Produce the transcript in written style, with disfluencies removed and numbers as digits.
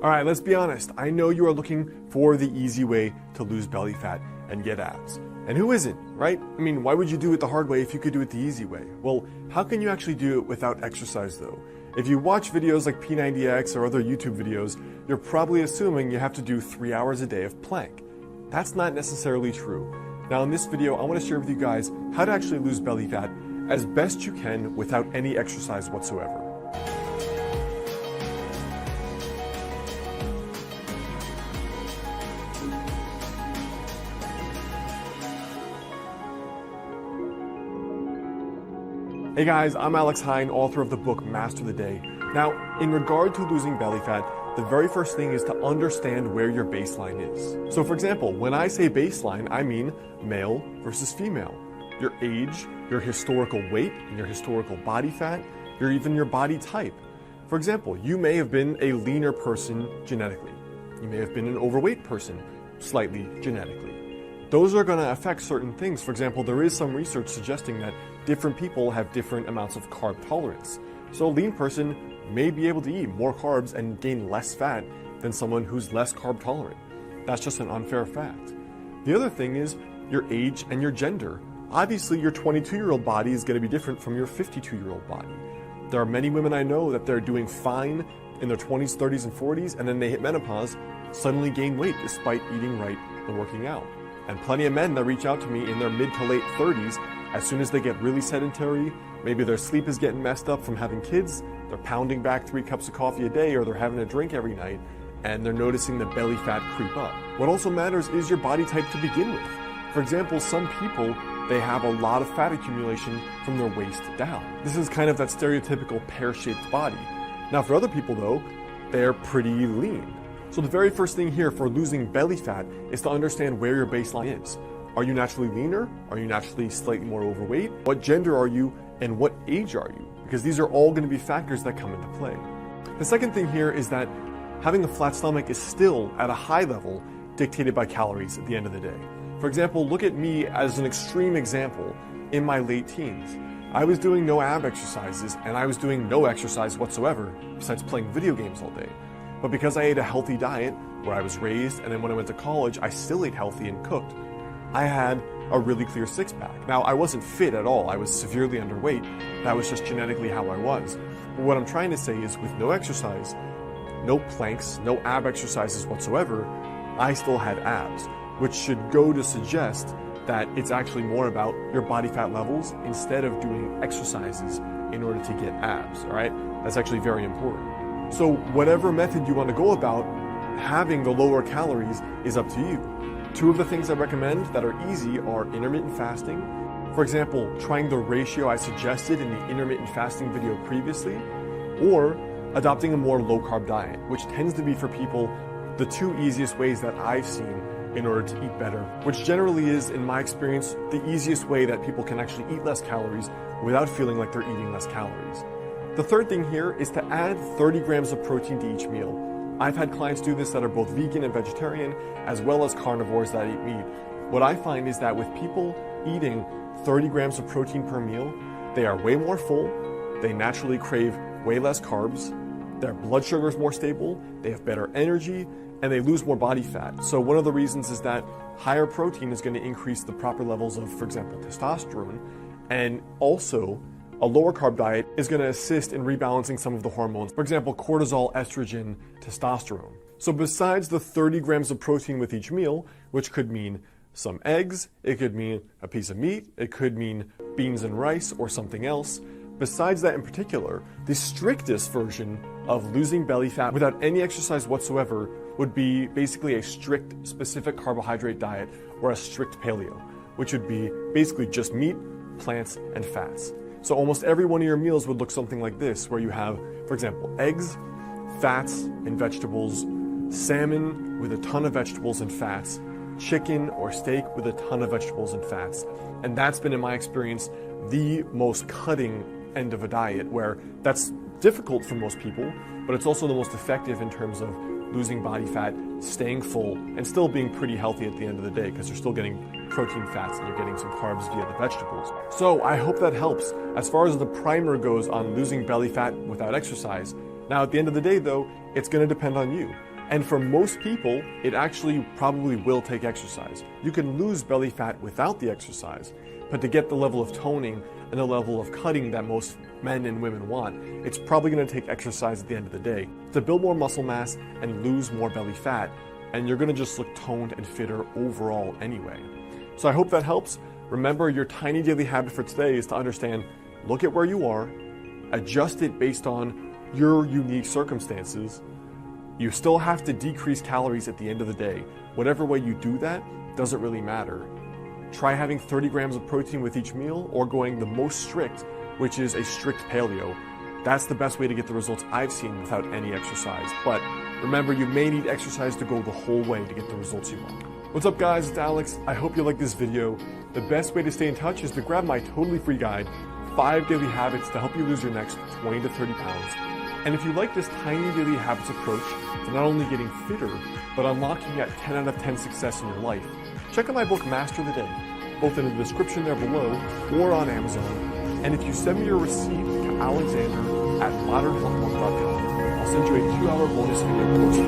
All right, let's be honest. I know you are looking for the easy way to lose belly fat and get abs. And who isn't, right? I mean, why would you do it the hard way if you could do it the easy way? Well, how can you actually do it without exercise though? If you watch videos like P90X or other YouTube videos, you're probably assuming you have to do 3 hours a day of plank. That's not necessarily true. Now in this video, I want to share with you guys how to actually lose belly fat as best you can without any exercise whatsoever. Hey guys, I'm Alex Hine, author of the book Master the Day. Now, in regard to losing belly fat, the very first thing is to understand where your baseline is. So for example, when I say baseline, I mean male versus female. Your age, your historical weight, and your historical body fat, even your body type. For example, you may have been a leaner person genetically. You may have been an overweight person, slightly genetically. Those are going to affect certain things. For example, there is some research suggesting that different people have different amounts of carb tolerance. So a lean person may be able to eat more carbs and gain less fat than someone who's less carb tolerant. That's just an unfair fact. The other thing is your age and your gender. Obviously, your 22-year-old body is going to be different from your 52-year-old body. There are many women I know that they're doing fine in their 20s, 30s, and 40s, and then they hit menopause, suddenly gain weight despite eating right and working out. And plenty of men that reach out to me in their mid to late 30s, as soon as they get really sedentary, maybe their sleep is getting messed up from having kids, they're pounding back 3 cups of coffee a day, or they're having a drink every night, and they're noticing the belly fat creep up. What also matters is your body type to begin with. For example, some people, they have a lot of fat accumulation from their waist down. This is kind of that stereotypical pear-shaped body. Now for other people though, they're pretty lean. So the very first thing here for losing belly fat is to understand where your baseline is. Are you naturally leaner? Are you naturally slightly more overweight? What gender are you and what age are you? Because these are all going to be factors that come into play. The second thing here is that having a flat stomach is still at a high level dictated by calories at the end of the day. For example, look at me as an extreme example in my late teens. I was doing no ab exercises and I was doing no exercise whatsoever besides playing video games all day. But because I ate a healthy diet where I was raised, and then when I went to college, I still ate healthy and cooked, I had a really clear six-pack. Now, I wasn't fit at all. I was severely underweight. That was just genetically how I was. But what I'm trying to say is with no exercise, no planks, no ab exercises whatsoever, I still had abs, which should go to suggest that it's actually more about your body fat levels instead of doing exercises in order to get abs, all right? That's actually very important. So whatever method you want to go about, having the lower calories is up to you. 2 of the things I recommend that are easy are intermittent fasting. For example, trying the ratio I suggested in the intermittent fasting video previously, or adopting a more low-carb diet, which tends to be for people the 2 easiest ways that I've seen in order to eat better, which generally is, in my experience, the easiest way that people can actually eat less calories without feeling like they're eating less calories. The third thing here is to add 30 grams of protein to each meal. I've had clients do this that are both vegan and vegetarian, as well as carnivores that eat meat. What I find is that with people eating 30 grams of protein per meal, they are way more full, they naturally crave way less carbs, their blood sugar is more stable, they have better energy, and they lose more body fat. So one of the reasons is that higher protein is going to increase the proper levels of, for example, testosterone, and also a lower carb diet is going to assist in rebalancing some of the hormones. For example, cortisol, estrogen, testosterone. So besides the 30 grams of protein with each meal, which could mean some eggs, it could mean a piece of meat, it could mean beans and rice or something else. Besides that in particular, the strictest version of losing belly fat without any exercise whatsoever would be basically a strict specific carbohydrate diet or a strict paleo, which would be basically just meat, plants, and fats. So almost every one of your meals would look something like this, where you have, for example, eggs, fats, and vegetables, salmon with a ton of vegetables and fats, chicken or steak with a ton of vegetables and fats. And that's been, in my experience, the most cutting end of a diet, where that's difficult for most people, but it's also the most effective in terms of losing body fat, staying full, and still being pretty healthy at the end of the day, because you're still getting protein, fats, and you're getting some carbs via the vegetables. So I hope that helps. As far as the primer goes on losing belly fat without exercise, now at the end of the day though, it's going to depend on you. And for most people, it actually probably will take exercise. You can lose belly fat without the exercise, but to get the level of toning and the level of cutting that most men and women want, it's probably going to take exercise at the end of the day to build more muscle mass and lose more belly fat, and you're going to just look toned and fitter overall anyway. So I hope that helps. Remember, your tiny daily habit for today is to understand, look at where you are, adjust it based on your unique circumstances. You still have to decrease calories at the end of the day. Whatever way you do that doesn't really matter. Try having 30 grams of protein with each meal, or going the most strict, which is a strict paleo. That's the best way to get the results I've seen without any exercise. But remember, you may need exercise to go the whole way to get the results you want. What's up guys, it's Alex. I hope you like this video. The best way to stay in touch is to grab my totally free guide, 5 daily habits to help you lose your next 20 to 30 pounds. And if you like this tiny daily habits approach to not only getting fitter, but unlocking that 10 out of 10 success in your life, check out my book, Master the Day, both in the description there below or on Amazon. And if you send me your receipt to alexander@modernhealthbook.com, I'll send you a 2-hour bonus video course.